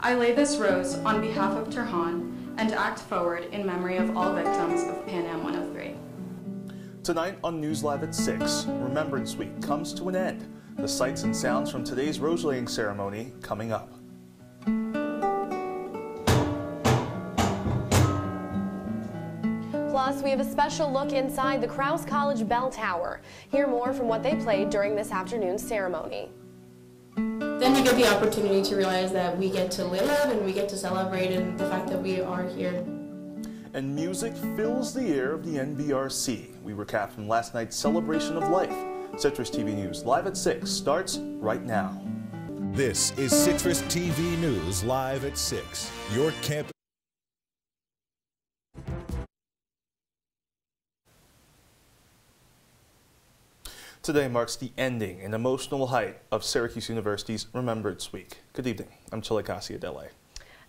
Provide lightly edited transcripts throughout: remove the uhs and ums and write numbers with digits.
I lay this rose on behalf of Turhan and act forward in memory of all victims of Pan Am 103. Tonight on News Live at 6, Remembrance Week comes to an end. The sights and sounds from today's rose-laying ceremony coming up. Plus, we have a special look inside the Krause College Bell Tower. Hear more from what they played during this afternoon's ceremony. Then you get the opportunity to realize that we get to live and we get to celebrate and the fact that we are here. And music fills the air of the NBRC. We recap from last night's celebration of life. Citrus TV News Live at 6 starts right now. This is Citrus TV News Live at 6. Your campus. Today marks the ending and emotional height of Syracuse University's Remembrance Week. Good evening. I'm Chilekasi, Adele.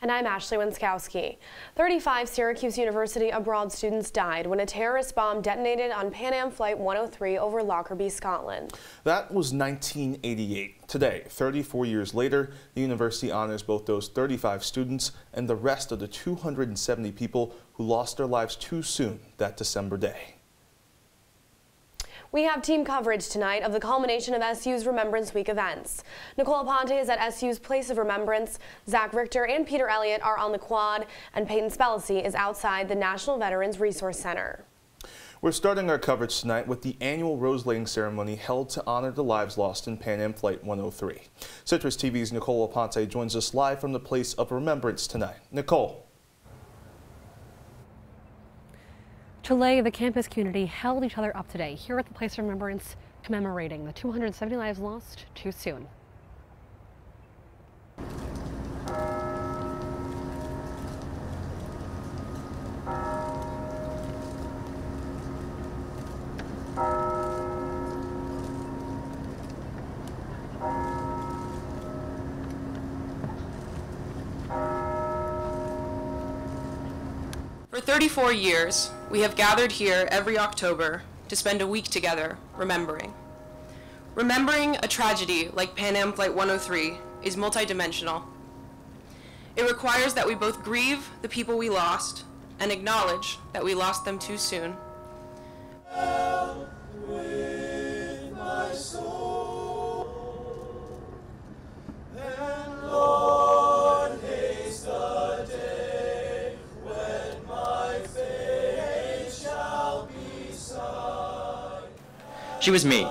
And I'm Ashley Wenskoski. 35 Syracuse University abroad students died when a terrorist bomb detonated on Pan Am Flight 103 over Lockerbie, Scotland. That was 1988. Today, 34 years later, the university honors both those 35 students and the rest of the 270 people who lost their lives too soon that December day. We have team coverage tonight of the culmination of SU's Remembrance Week events. Nicole Aponte is at SU's Place of Remembrance, Zach Richter and Peter Elliott are on the quad, and Peyton Spellacy is outside the National Veterans Resource Center. We're starting our coverage tonight with the annual rose-laying ceremony held to honor the lives lost in Pan Am Flight 103. Citrus TV's Nicole Aponte joins us live from the Place of Remembrance tonight. Nicole. Chile, the campus community held each other up today here at the Place of Remembrance, commemorating the 270 lives lost too soon. For 34 years, we have gathered here every October to spend a week together remembering. Remembering a tragedy like Pan Am Flight 103 is multidimensional. It requires that we both grieve the people we lost and acknowledge that we lost them too soon. With my soul, and Lord, haste the day when my fate shall be signed. She was me,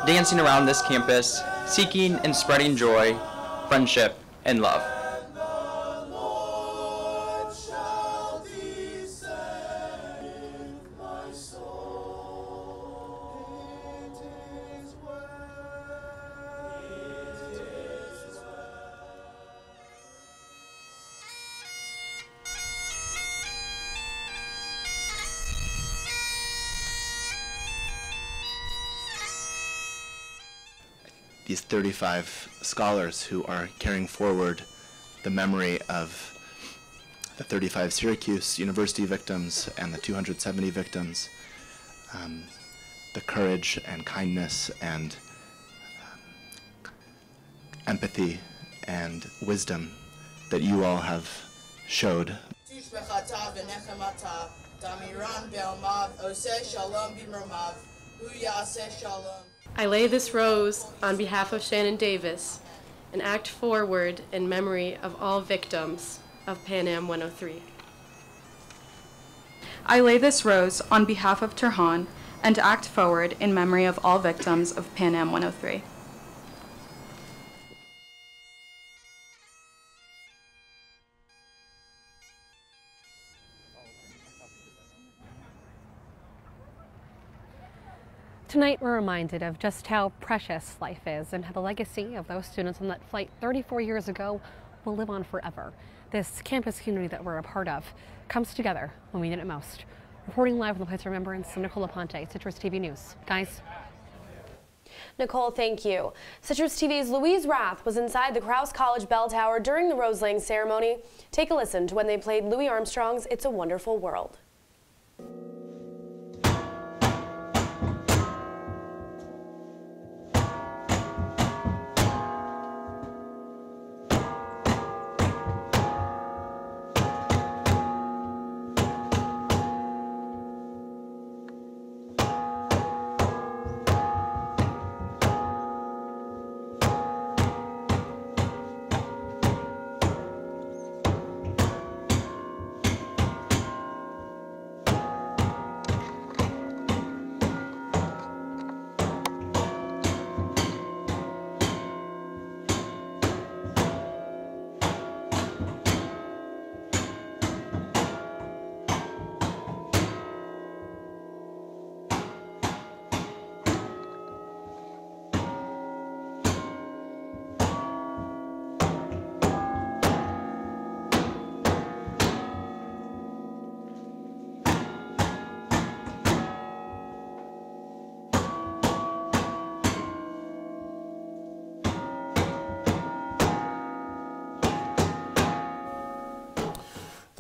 dancing around this campus, seeking and spreading joy, friendship, and love. These 35 scholars who are carrying forward the memory of the 35 Syracuse University victims and the 270 victims, the courage and kindness and empathy and wisdom that you all have showed. I lay this rose on behalf of Shannon Davis and act forward in memory of all victims of Pan Am 103. I lay this rose on behalf of Turhan and act forward in memory of all victims of Pan Am 103. Tonight, we're reminded of just how precious life is and how the legacy of those students on that flight 34 years ago will live on forever. This campus community that we're a part of comes together when we need it most. Reporting live from the Place of Remembrance, I'm Nicole Aponte, Citrus TV News. Guys. Nicole, thank you. Citrus TV's Louise Rath was inside the Krause College Bell Tower during the rose-laying ceremony. Take a listen to when they played Louis Armstrong's It's a Wonderful World.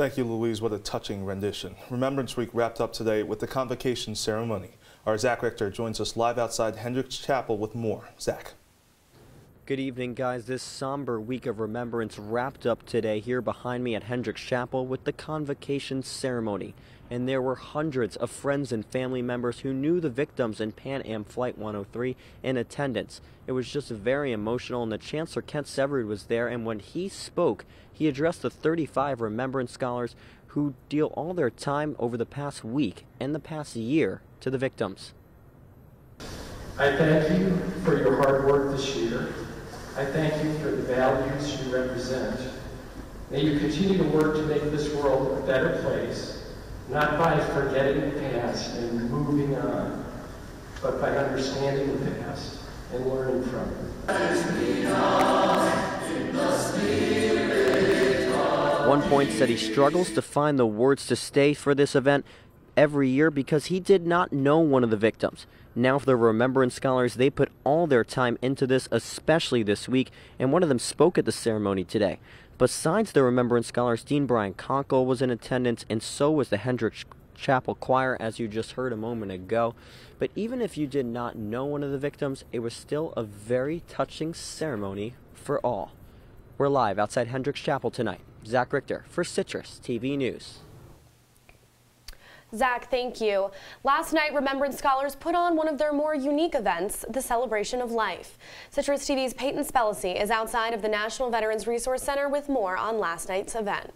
Thank you, Louise. What a touching rendition. Remembrance Week wrapped up today with the convocation ceremony. Our Zach Richter joins us live outside Hendricks Chapel with more. Zach. Good evening, guys. This somber week of remembrance wrapped up today here behind me at Hendricks Chapel with the convocation ceremony. And there were hundreds of friends and family members who knew the victims in Pan Am Flight 103 in attendance. It was just very emotional, and the Chancellor Kent Severide was there, and when he spoke, he addressed the 35 remembrance scholars who deal all their time over the past week and the past year to the victims. I thank you for your hard work this year. I thank you for the values you represent. May you continue to work to make this world a better place, not by forgetting the past and moving on, but by understanding the past and learning from it. One Point said he struggles to find the words to stay for this event every year because he did not know one of the victims. Now for the remembrance scholars, they put all their time into this, especially this week, and one of them spoke at the ceremony today. Besides the remembrance scholars, Dean Brian Conkle was in attendance, and so was the Hendricks Chapel Choir, as you just heard a moment ago. But even if you did not know one of the victims, it was still a very touching ceremony for all. We're live outside Hendricks Chapel tonight. Zach Richter for Citrus TV News. Zach, thank you. Last night, Remembrance Scholars put on one of their more unique events, the Celebration of Life. Citrus TV's Peyton Spellacy is outside of the National Veterans Resource Center with more on last night's event.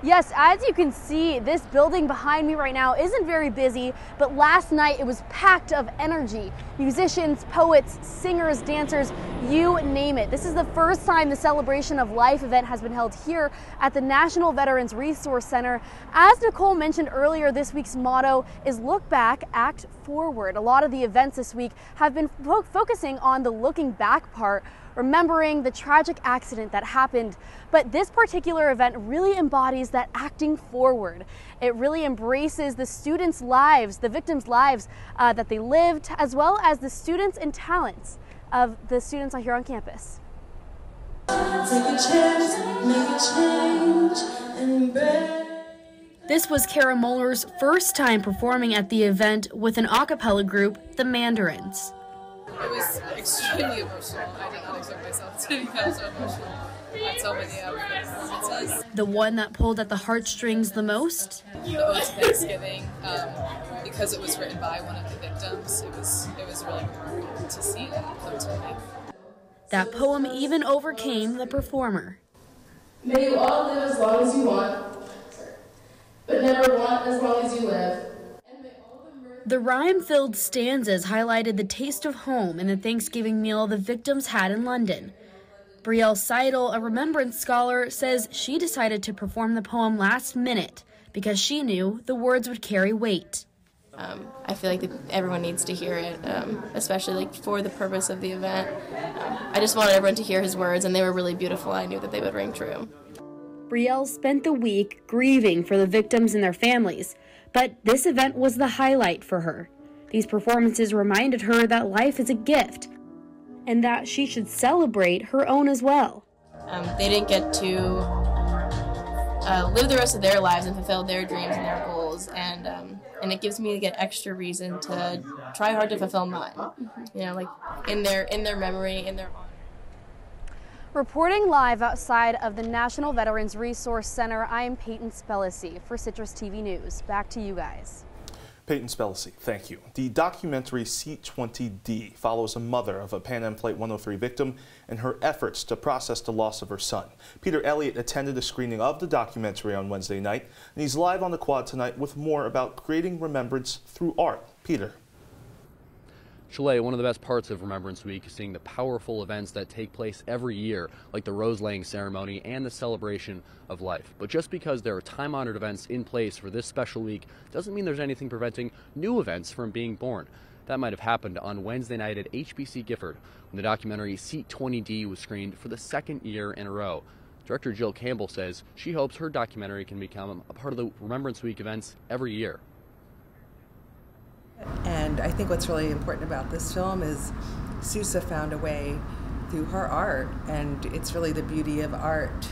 Yes, as you can see, this building behind me right now isn't very busy, but last night it was packed of energy. Musicians, poets, singers, dancers, you name it. This is the first time the Celebration of Life event has been held here at the National Veterans Resource Center. As Nicole mentioned earlier, this week's motto is Look Back, Act Forward. A lot of the events this week have been focusing on the looking back part, remembering the tragic accident that happened. But this particular event really embodies that acting forward. It really embraces the students' lives, the victims' lives that they lived, as well as the students and talents of the students here on campus. Take a chance, make a change, and This was Kara Muller's first time performing at the event with an a cappella group, the Mandarins. It was extremely emotional. I did not expect myself to become so emotional at so many performances. The one that pulled at the heartstrings the most? The Ode to Thanksgiving, because it was written by one of the victims, it was really important to see it come to life. That poem even overcame the performer. May you all live as long as you want, but never want as long as you live. The rhyme-filled stanzas highlighted the taste of home and the Thanksgiving meal the victims had in London. Brielle Seidel, a remembrance scholar, says she decided to perform the poem last minute because she knew the words would carry weight. I feel like everyone needs to hear it, especially for the purpose of the event. I just wanted everyone to hear his words, and they were really beautiful. I knew that they would ring true. Brielle spent the week grieving for the victims and their families. But this event was the highlight for her. These performances reminded her that life is a gift and that she should celebrate her own as well. They didn't get to live the rest of their lives and fulfill their dreams and their goals, and it gives me an extra reason to try hard to fulfill mine. You know, like in their memory, in their honor. Reporting live outside of the National Veterans Resource Center, I am Peyton Spellacy for Citrus TV News. Back to you guys. Peyton Spellacy, thank you. The documentary C-20D follows a mother of a Pan Am Flight 103 victim and her efforts to process the loss of her son. Peter Elliott attended a screening of the documentary on Wednesday night, and he's live on the quad tonight with more about creating remembrance through art. Peter. Chile, one of the best parts of Remembrance Week is seeing the powerful events that take place every year, like the rose-laying ceremony and the celebration of life. But just because there are time-honored events in place for this special week doesn't mean there's anything preventing new events from being born. That might have happened on Wednesday night at HBC Gifford when the documentary C-20D was screened for the second year in a row. Director Jill Campbell says she hopes her documentary can become a part of the Remembrance Week events every year. And I think what's really important about this film is Sousa found a way through her art, and it's really the beauty of art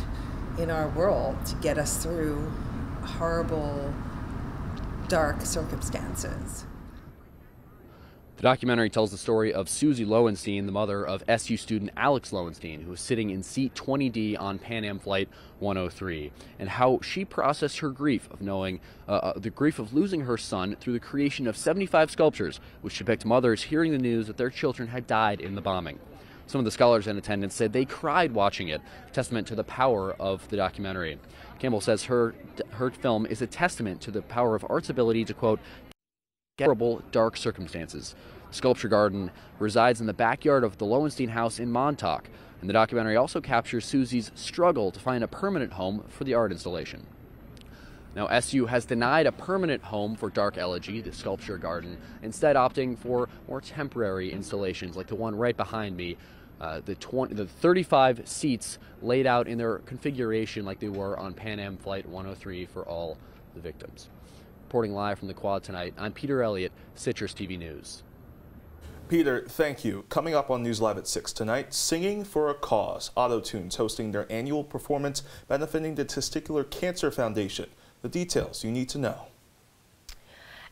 in our world to get us through horrible, dark circumstances. The documentary tells the story of Susie Lowenstein, the mother of SU student Alex Lowenstein, who was sitting in seat 20D on Pan Am Flight 103, and how she processed her grief of knowing the grief of losing her son through the creation of 75 sculptures, which depict mothers hearing the news that their children had died in the bombing. Some of the scholars in attendance said they cried watching it, testament to the power of the documentary. Campbell says her film is a testament to the power of art's ability to, quote, horrible, dark circumstances. The sculpture garden resides in the backyard of the Lowenstein house in Montauk, and the documentary also captures Susie's struggle to find a permanent home for the art installation. Now, SU has denied a permanent home for Dark Elegy, the sculpture garden, instead opting for more temporary installations like the one right behind me, the 35 seats laid out in their configuration like they were on Pan Am Flight 103 for all the victims. Reporting live from the Quad tonight, I'm Peter Elliott, Citrus TV News. Peter, thank you. Coming up on News Live at 6 tonight, Singing for a Cause. Autotunes hosting their annual performance benefiting the Testicular Cancer Foundation. The details you need to know.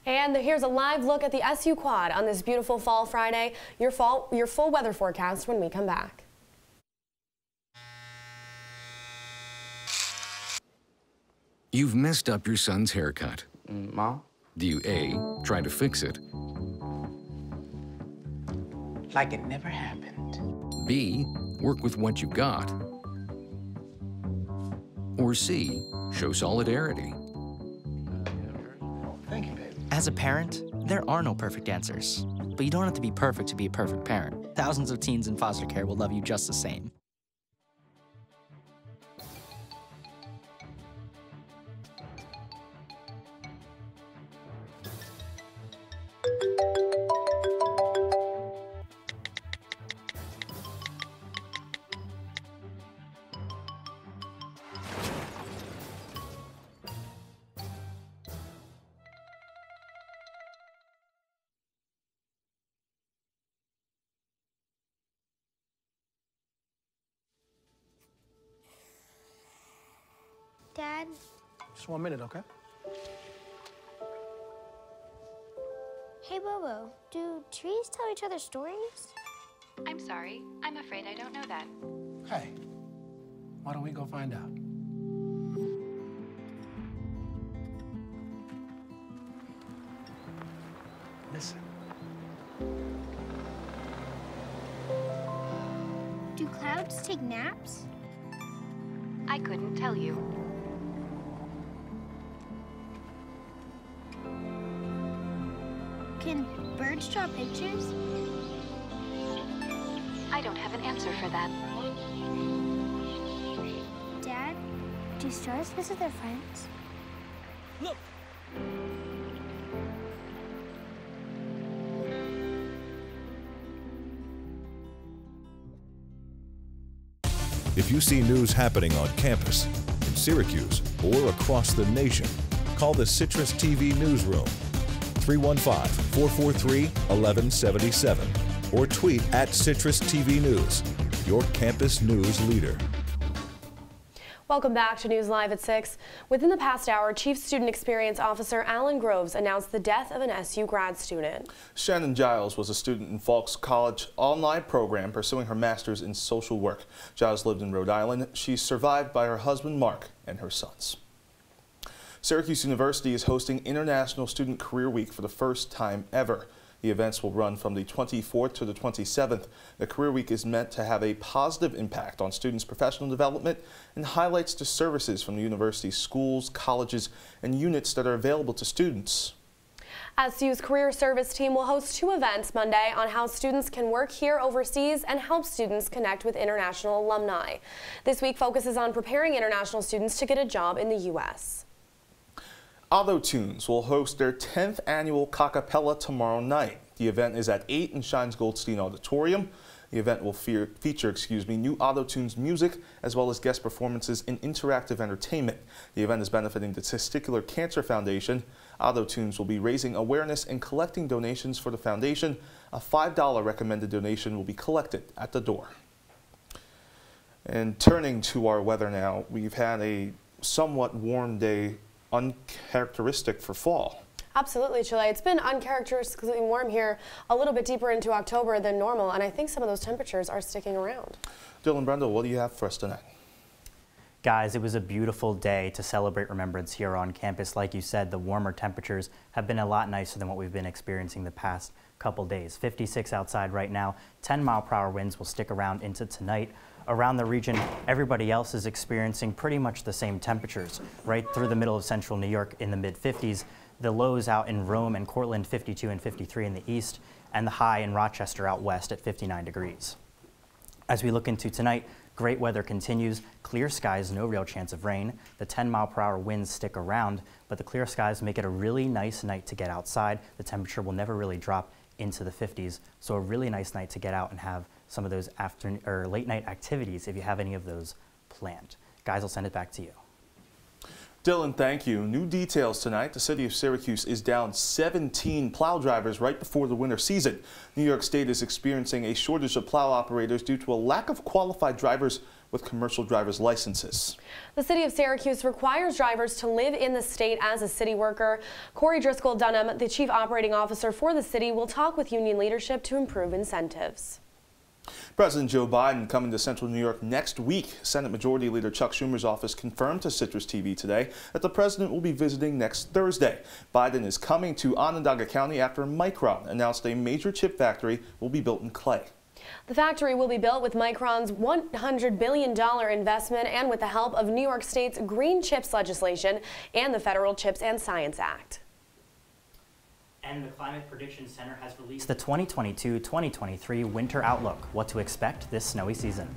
And here's a live look at the SU Quad on this beautiful fall Friday. Your full weather forecast when we come back. You've messed up your son's haircut. Mom? Do you A, try to fix it? Like it never happened. B, work with what you got? Or C, show solidarity? Thank you, babe. As a parent, there are no perfect answers. But you don't have to be perfect to be a perfect parent. Thousands of teens in foster care will love you just the same. Dad? Just 1 minute, okay? Hey, Bobo, do trees tell each other stories? I'm sorry. I'm afraid I don't know that. Hey, why don't we go find out? Listen. Do clouds take naps? I couldn't tell you. Can birds draw pictures? I don't have an answer for that. Dad, do stars visit their friends? Look! If you see news happening on campus, in Syracuse, or across the nation, call the Citrus TV newsroom, 315-443-1177, or tweet at Citrus TV News, your campus news leader. Welcome back to News Live at 6. Within the past hour, Chief Student Experience Officer Alan Groves announced the death of an SU grad student. Shannon Giles was a student in Falks College online program pursuing her master's in social work. Giles lived in Rhode Island. She's survived by her husband Mark and her sons. Syracuse University is hosting International Student Career Week for the first time ever. The events will run from the 24th to the 27th. The Career Week is meant to have a positive impact on students' professional development and highlights the services from the university's schools, colleges, and units that are available to students. SU's Career Service team will host 2 events Monday on how students can work here overseas and help students connect with international alumni. This week focuses on preparing international students to get a job in the U.S. Autotunes will host their 10th annual Cacappella tomorrow night. The event is at 8 in Shines Goldstein Auditorium. The event will feature new Autotunes music as well as guest performances and interactive entertainment. The event is benefiting the Testicular Cancer Foundation. Autotunes will be raising awareness and collecting donations for the foundation. A $5 recommended donation will be collected at the door. And turning to our weather now, we've had a somewhat warm day, uncharacteristic for fall. Absolutely, Chile. It's been uncharacteristically warm here a little bit deeper into October than normal, and I think some of those temperatures are sticking around. Dylan Brendel, what do you have for us tonight? Guys, it was a beautiful day to celebrate Remembrance here on campus. Like you said, the warmer temperatures have been a lot nicer than what we've been experiencing the past couple days. 56 outside right now, 10-mile-per-hour winds will stick around into tonight. Around the region, everybody else is experiencing pretty much the same temperatures. Right through the middle of central New York in the mid-50s, the lows out in Rome and Cortland 52 and 53 in the east, and the high in Rochester out west at 59 degrees. As we look into tonight, great weather continues. Clear skies, no real chance of rain. The 10-mile-per-hour winds stick around, but the clear skies make it a really nice night to get outside. The temperature will never really drop into the 50s, so a really nice night to get out and have some of those afternoon or late night activities if you have any of those planned. Guys, I'll send it back to you. Dylan, thank you. New details tonight. The city of Syracuse is down 17 plow drivers right before the winter season. New York State is experiencing a shortage of plow operators due to a lack of qualified drivers with commercial driver's licenses. The city of Syracuse requires drivers to live in the state as a city worker. Corey Driscoll Dunham, the chief operating officer for the city, will talk with union leadership to improve incentives. President Joe Biden coming to Central New York next week. Senate Majority Leader Chuck Schumer's office confirmed to CitrusTV today that the president will be visiting next Thursday. Biden is coming to Onondaga County after Micron announced a major chip factory will be built in Clay. The factory will be built with Micron's $100 billion investment and with the help of New York State's Green Chips legislation and the Federal Chips and Science Act. And the Climate Prediction Center has released the 2022-2023 Winter Outlook, what to expect this snowy season.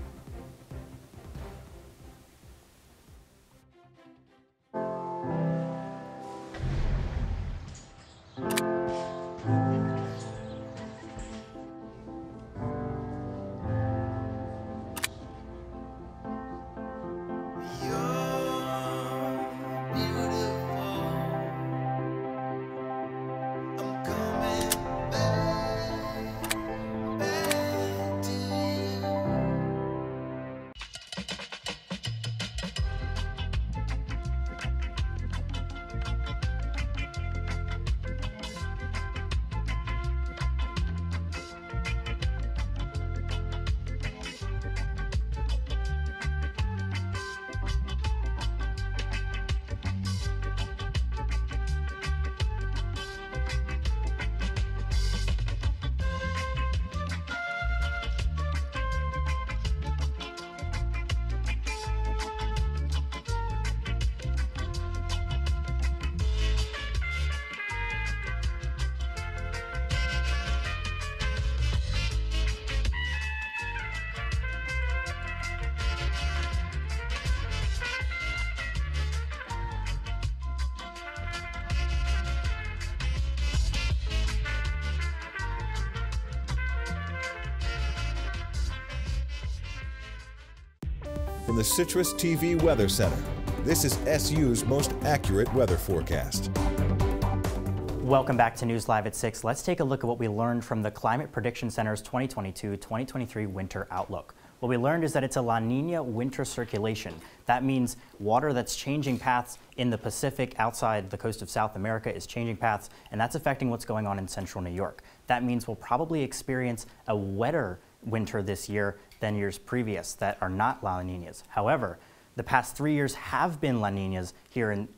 From the CitrusTV Weather Center, this is SU's most accurate weather forecast. Welcome back to News Live at 6. Let's take a look at what we learned from the Climate Prediction Center's 2022-2023 Winter Outlook. What we learned is that it's a La Nina winter circulation. That means water that's changing paths in the Pacific outside the coast of South America is changing paths, and that's affecting what's going on in central New York. That means we'll probably experience a wetter winter this year than years previous that are not La Ninas. However, the past 3 years have been La Ninas here in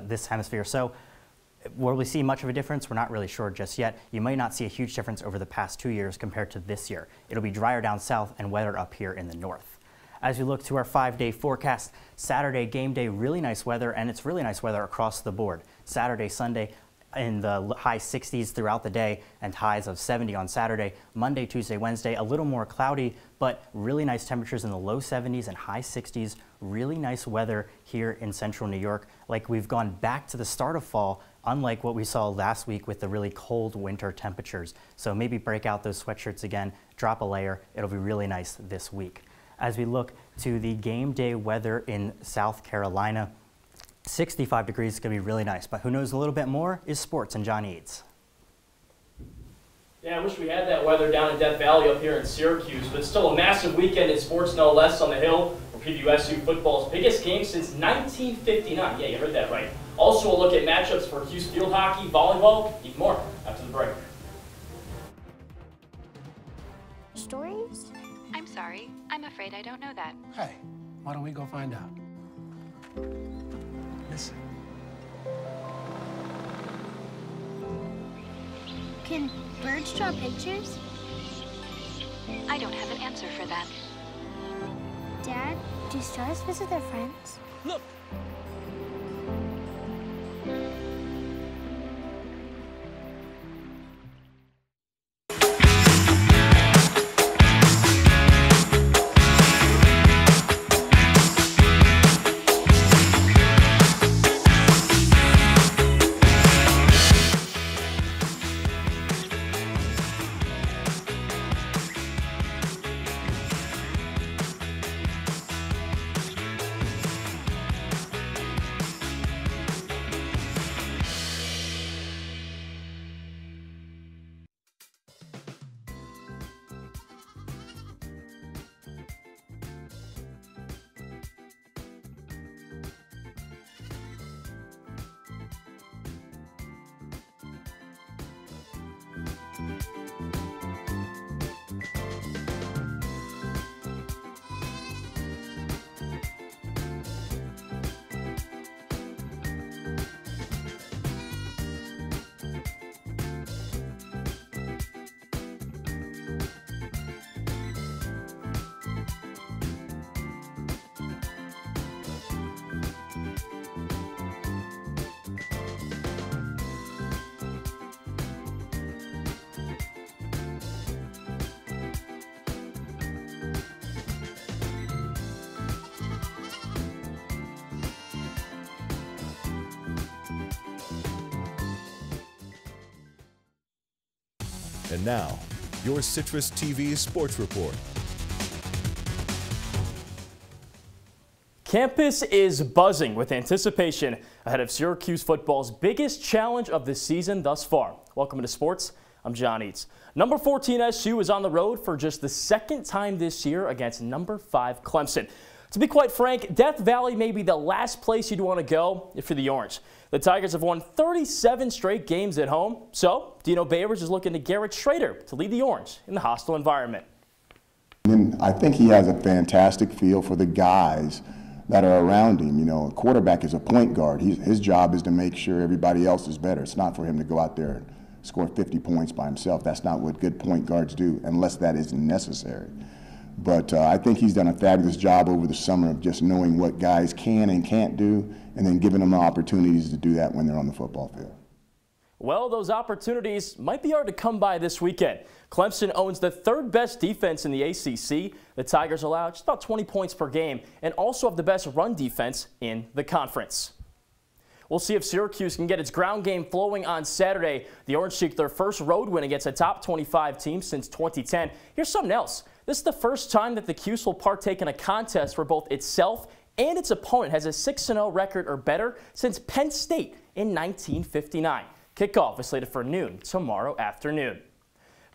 this hemisphere. So will we see much of a difference? We're not really sure just yet. You might not see a huge difference over the past 2 years compared to this year. It'll be drier down south and wetter up here in the north. As we look to our 5-day forecast, Saturday game day, really nice weather, and it's really nice weather across the board. Saturday, Sunday, in the high 60s throughout the day and highs of 70 on Saturday. Monday, Tuesday, Wednesday, a little more cloudy, but really nice temperatures in the low 70s and high 60s. Really nice weather here in central New York. Like we've gone back to the start of fall, unlike what we saw last week with the really cold winter temperatures. So maybe break out those sweatshirts again, drop a layer. It'll be really nice this week. As we look to the game day weather in South Carolina, 65 degrees is going to be really nice, but who knows a little bit more is sports and John Eads. Yeah, I wish we had that weather down in Death Valley up here in Syracuse, but still a massive weekend in sports, no less, on the Hill. We'll preview SU football's biggest game since 1959. Yeah, you heard that right. Also, we'll look at matchups for Cuse field hockey, volleyball, even more after the break. Stories? I'm sorry. I'm afraid I don't know that. Hey, why don't we go find out? Listen. Can birds draw pictures? I don't have an answer for that. Dad, do stars visit their friends? Look! And now, your CitrusTV Sports Report. Campus is buzzing with anticipation ahead of Syracuse football's biggest challenge of the season thus far. Welcome to sports. I'm John Eads. Number 14 SU is on the road for just the second time this year against number 5 Clemson. To be quite frank, Death Valley may be the last place you'd want to go if you're the Orange. The Tigers have won 37 straight games at home, so Dino Bayers is looking to Garrett Schrader to lead the Orange in the hostile environment. And I think he has a fantastic feel for the guys that are around him. You know, a quarterback is a point guard. His job is to make sure everybody else is better. It's not for him to go out there and score 50 points by himself. That's not what good point guards do, unless that is necessary. But I think he's done a fabulous job over the summer of just knowing what guys can and can't do, and then giving them the opportunities to do that when they're on the football field. Well, those opportunities might be hard to come by this weekend. Clemson owns the 3rd best defense in the ACC. The Tigers allow just about 20 points per game and also have the best run defense in the conference. We'll see if Syracuse can get its ground game flowing on Saturday. The Orange seek their first road win against a top 25 team since 2010. Here's something else. This is the first time that the Cuse will partake in a contest where both itself and its opponent has a 6-0 record or better since Penn State in 1959. Kickoff is slated for noon tomorrow afternoon.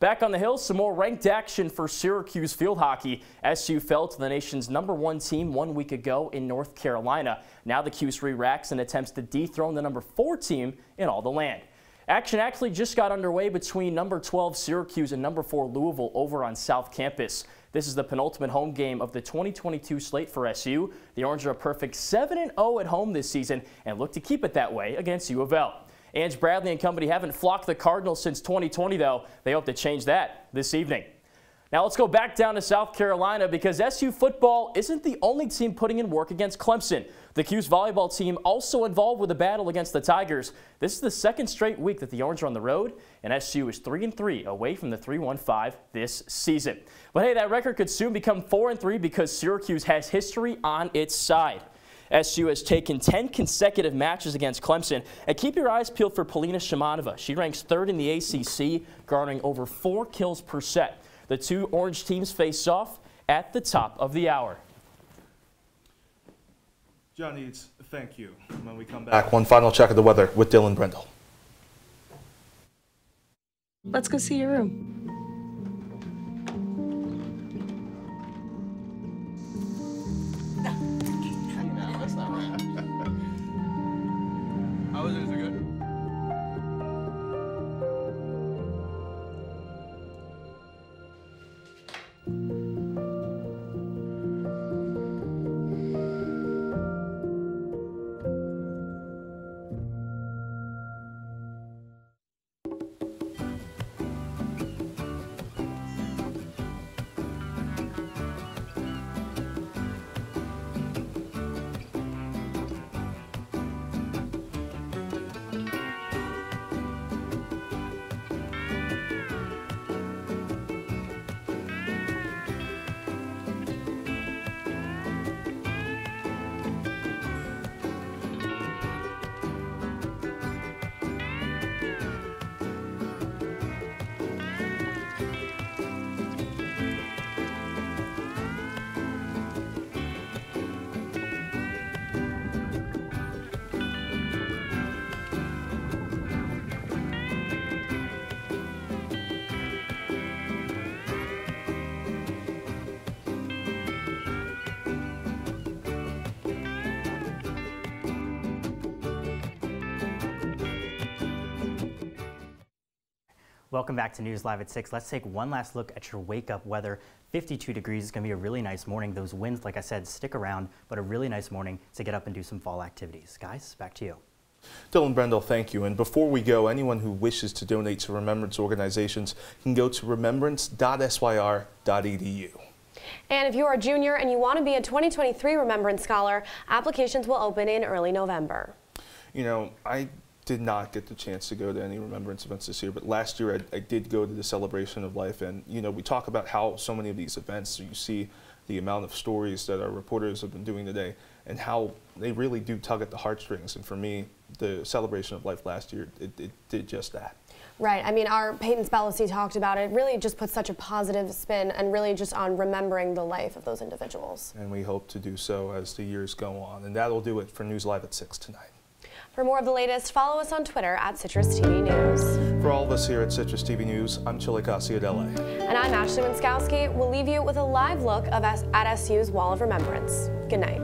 Back on the Hill, some more ranked action for Syracuse field hockey. SU fell to the nation's #1 team 1 week ago in North Carolina. Now the Cuse re-racks and attempts to dethrone the #4 team in all the land. Action actually just got underway between #12 Syracuse and #4 Louisville over on South Campus. This is the penultimate home game of the 2022 slate for SU. The Orange are a perfect 7-0 at home this season and look to keep it that way against U of L. Ange Bradley and company haven't flocked the Cardinals since 2020, though. They hope to change that this evening. Now let's go back down to South Carolina because SU football isn't the only team putting in work against Clemson. The Cuse volleyball team also involved with a battle against the Tigers. This is the 2nd straight week that the Orange are on the road, and SU is 3-3 away from the 3-1-5 this season. But hey, that record could soon become 4-3 because Syracuse has history on its side. SU has taken 10 consecutive matches against Clemson. And keep your eyes peeled for Polina Shimanova. She ranks 3rd in the ACC, garnering over 4 kills per set. The two Orange teams face off at the top of the hour. John Eads, thank you. When we come back, one final check of the weather with Dylan Brindle. Let's go see your room. Welcome back to News Live at 6. Let's take one last look at your wake-up weather. 52 degrees is going to be a really nice morning. Those winds, like I said, stick around, but a really nice morning to get up and do some fall activities. Guys, back to you. Dylan Brendel, thank you. And before we go, anyone who wishes to donate to remembrance organizations can go to remembrance.syr.edu. And if you are a junior and you want to be a 2023 Remembrance Scholar, applications will open in early November. You know, I did not get the chance to go to any remembrance events this year, but last year I did go to the Celebration of Life, and you know, we talk about how so many of these events, you see the amount of stories that our reporters have been doing today and how they really do tug at the heartstrings, and for me, the Celebration of Life last year, it did just that. Right. I mean, our Peyton Spellacy talked about it. Really just puts such a positive spin and really just on remembering the life of those individuals. And we hope to do so as the years go on. And that'll do it for News Live at 6 tonight. For more of the latest, follow us on Twitter at CitrusTV News. For all of us here at CitrusTV News, I'm Chilekasi, Adele. And I'm Ashley Wenskoski. We'll leave you with a live look at SU's Wall of Remembrance. Good night.